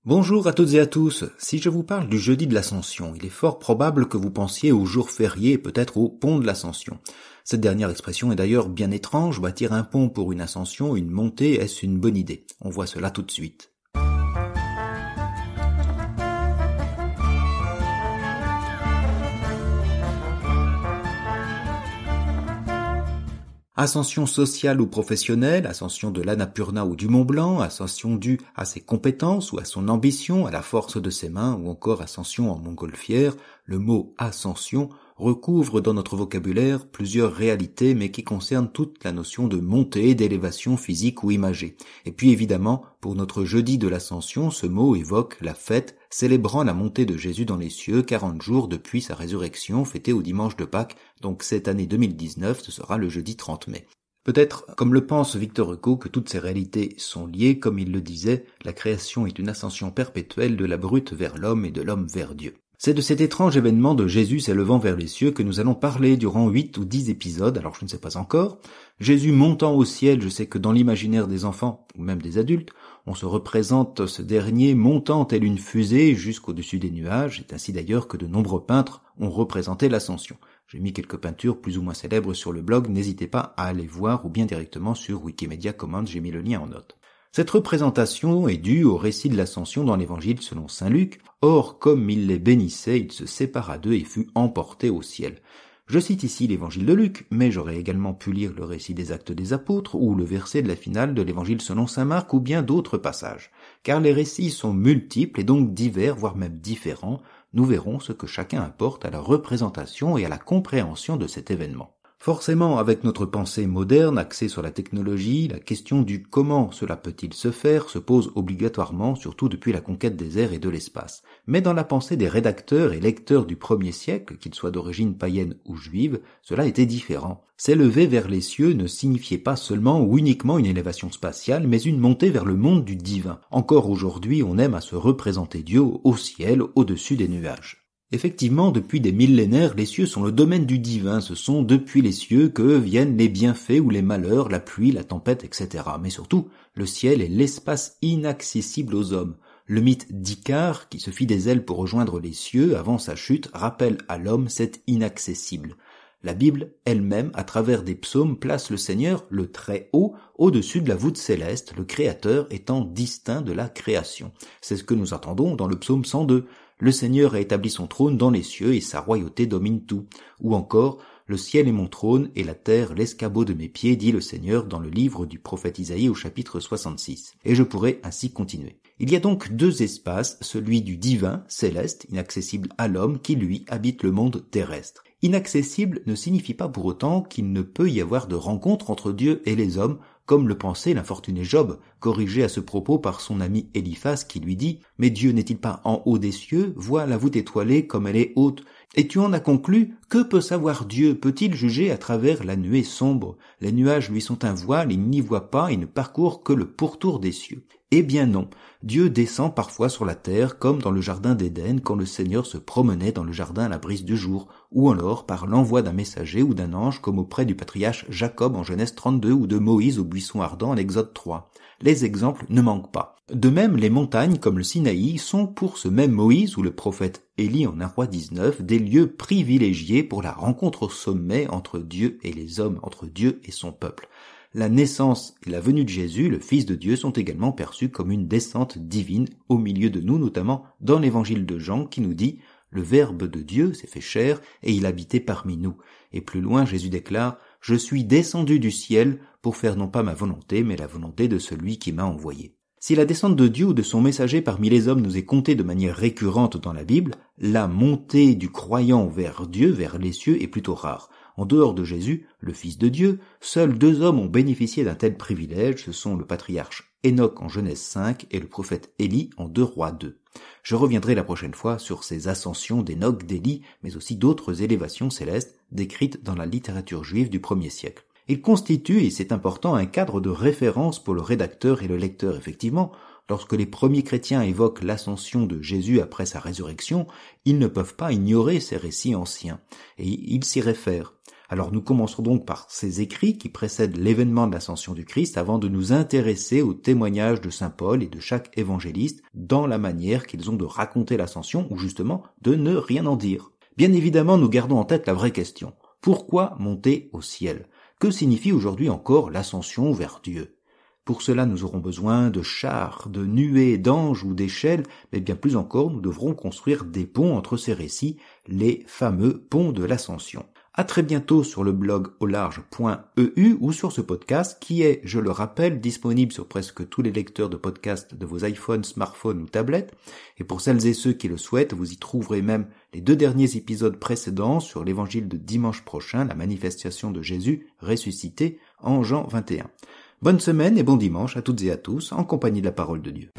Bonjour à toutes et à tous. Si je vous parle du jeudi de l'Ascension, il est fort probable que vous pensiez au jour férié et peut-être au pont de l'Ascension. Cette dernière expression est d'ailleurs bien étrange. Bâtir un pont pour une ascension, une montée, est-ce une bonne idée? On voit cela tout de suite. Ascension sociale ou professionnelle, ascension de l'Annapurna ou du Mont Blanc, ascension due à ses compétences ou à son ambition, à la force de ses mains, ou encore ascension en montgolfière, le mot ascension recouvre dans notre vocabulaire plusieurs réalités mais qui concernent toute la notion de montée, d'élévation physique ou imagée. Et puis évidemment, pour notre jeudi de l'Ascension, ce mot évoque la fête célébrant la montée de Jésus dans les cieux, 40 jours depuis sa résurrection, fêtée au dimanche de Pâques, donc cette année 2019, ce sera le jeudi 30 mai. Peut-être, comme le pense Victor Hugo, que toutes ces réalités sont liées, comme il le disait, la création est une ascension perpétuelle de la brute vers l'homme et de l'homme vers Dieu. C'est de cet étrange événement de Jésus s'élevant vers les cieux que nous allons parler durant 8 ou 10 épisodes, alors je ne sais pas encore. Jésus montant au ciel, je sais que dans l'imaginaire des enfants, ou même des adultes, on se représente ce dernier montant tel une fusée jusqu'au-dessus des nuages. C'est ainsi d'ailleurs que de nombreux peintres ont représenté l'ascension. J'ai mis quelques peintures plus ou moins célèbres sur le blog, n'hésitez pas à aller voir ou bien directement sur Wikimedia Commons, j'ai mis le lien en note. Cette représentation est due au récit de l'ascension dans l'évangile selon saint Luc. Or, comme il les bénissait, il se sépara d'eux et fut emporté au ciel. Je cite ici l'évangile de Luc, mais j'aurais également pu lire le récit des Actes des Apôtres ou le verset de la finale de l'évangile selon saint Marc ou bien d'autres passages. Car les récits sont multiples et donc divers, voire même différents. Nous verrons ce que chacun apporte à la représentation et à la compréhension de cet événement. Forcément, avec notre pensée moderne axée sur la technologie, la question du comment cela peut-il se faire se pose obligatoirement, surtout depuis la conquête des airs et de l'espace. Mais dans la pensée des rédacteurs et lecteurs du premier siècle, qu'ils soient d'origine païenne ou juive, cela était différent. S'élever vers les cieux ne signifiait pas seulement ou uniquement une élévation spatiale, mais une montée vers le monde du divin. Encore aujourd'hui, on aime à se représenter Dieu au ciel, au-dessus des nuages. Effectivement, depuis des millénaires, les cieux sont le domaine du divin. Ce sont depuis les cieux que viennent les bienfaits ou les malheurs, la pluie, la tempête, etc. Mais surtout, le ciel est l'espace inaccessible aux hommes. Le mythe d'Icare, qui se fit des ailes pour rejoindre les cieux avant sa chute, rappelle à l'homme cet inaccessible. La Bible elle-même, à travers des psaumes, place le Seigneur, le Très-Haut, au-dessus de la voûte céleste, le Créateur étant distinct de la création. C'est ce que nous entendons dans le psaume 102. Le Seigneur a établi son trône dans les cieux et sa royauté domine tout. Ou encore, le ciel est mon trône et la terre l'escabeau de mes pieds, dit le Seigneur dans le livre du prophète Isaïe au chapitre 66. Et je pourrais ainsi continuer. Il y a donc deux espaces, celui du divin, céleste, inaccessible à l'homme, qui lui habite le monde terrestre. Inaccessible ne signifie pas pour autant qu'il ne peut y avoir de rencontre entre Dieu et les hommes, comme le pensait l'infortuné Job, corrigé à ce propos par son ami Eliphaz qui lui dit « Mais Dieu n'est-il pas en haut des cieux? Vois la voûte étoilée comme elle est haute. Et tu en as conclu, que peut savoir Dieu? Peut-il juger à travers la nuée sombre? Les nuages lui sont un voile, il n'y voit pas et ne parcourt que le pourtour des cieux. » Eh bien non, Dieu descend parfois sur la terre comme dans le jardin d'Éden quand le Seigneur se promenait dans le jardin à la brise du jour, ou alors par l'envoi d'un messager ou d'un ange comme auprès du patriarche Jacob en Genèse 32 ou de Moïse au buisson ardent en Exode 3. Les exemples ne manquent pas. De même, les montagnes comme le Sinaï sont pour ce même Moïse ou le prophète Élie en 1 Roi 19 des lieux privilégiés pour la rencontre au sommet entre Dieu et les hommes, entre Dieu et son peuple. La naissance et la venue de Jésus, le Fils de Dieu, sont également perçus comme une descente divine au milieu de nous, notamment dans l'évangile de Jean qui nous dit « Le Verbe de Dieu s'est fait chair et il habitait parmi nous ». Et plus loin, Jésus déclare « Je suis descendu du ciel pour faire non pas ma volonté, mais la volonté de celui qui m'a envoyé ». Si la descente de Dieu ou de son messager parmi les hommes nous est contée de manière récurrente dans la Bible, la montée du croyant vers Dieu, vers les cieux, est plutôt rare. En dehors de Jésus, le Fils de Dieu, seuls deux hommes ont bénéficié d'un tel privilège, ce sont le patriarche Enoch en Genèse 5 et le prophète Élie en 2 Rois 2. Je reviendrai la prochaine fois sur ces ascensions d'Enoch, d'Élie, mais aussi d'autres élévations célestes décrites dans la littérature juive du 1er siècle. Il constitue, et c'est important, un cadre de référence pour le rédacteur et le lecteur. Effectivement, lorsque les premiers chrétiens évoquent l'ascension de Jésus après sa résurrection, ils ne peuvent pas ignorer ces récits anciens, et ils s'y réfèrent. Alors nous commencerons donc par ces écrits qui précèdent l'événement de l'ascension du Christ avant de nous intéresser aux témoignages de saint Paul et de chaque évangéliste dans la manière qu'ils ont de raconter l'ascension ou justement de ne rien en dire. Bien évidemment, nous gardons en tête la vraie question. Pourquoi monter au ciel ? Que signifie aujourd'hui encore l'ascension vers Dieu ? Pour cela, nous aurons besoin de chars, de nuées, d'anges ou d'échelles, mais bien plus encore, nous devrons construire des ponts entre ces récits, les fameux ponts de l'ascension. À très bientôt sur le blog aularge.eu ou sur ce podcast qui est, je le rappelle, disponible sur presque tous les lecteurs de podcasts de vos iPhones, smartphones ou tablettes. Et pour celles et ceux qui le souhaitent, vous y trouverez même les 2 derniers épisodes précédents sur l'évangile de dimanche prochain, la manifestation de Jésus ressuscité en Jean 21. Bonne semaine et bon dimanche à toutes et à tous en compagnie de la parole de Dieu.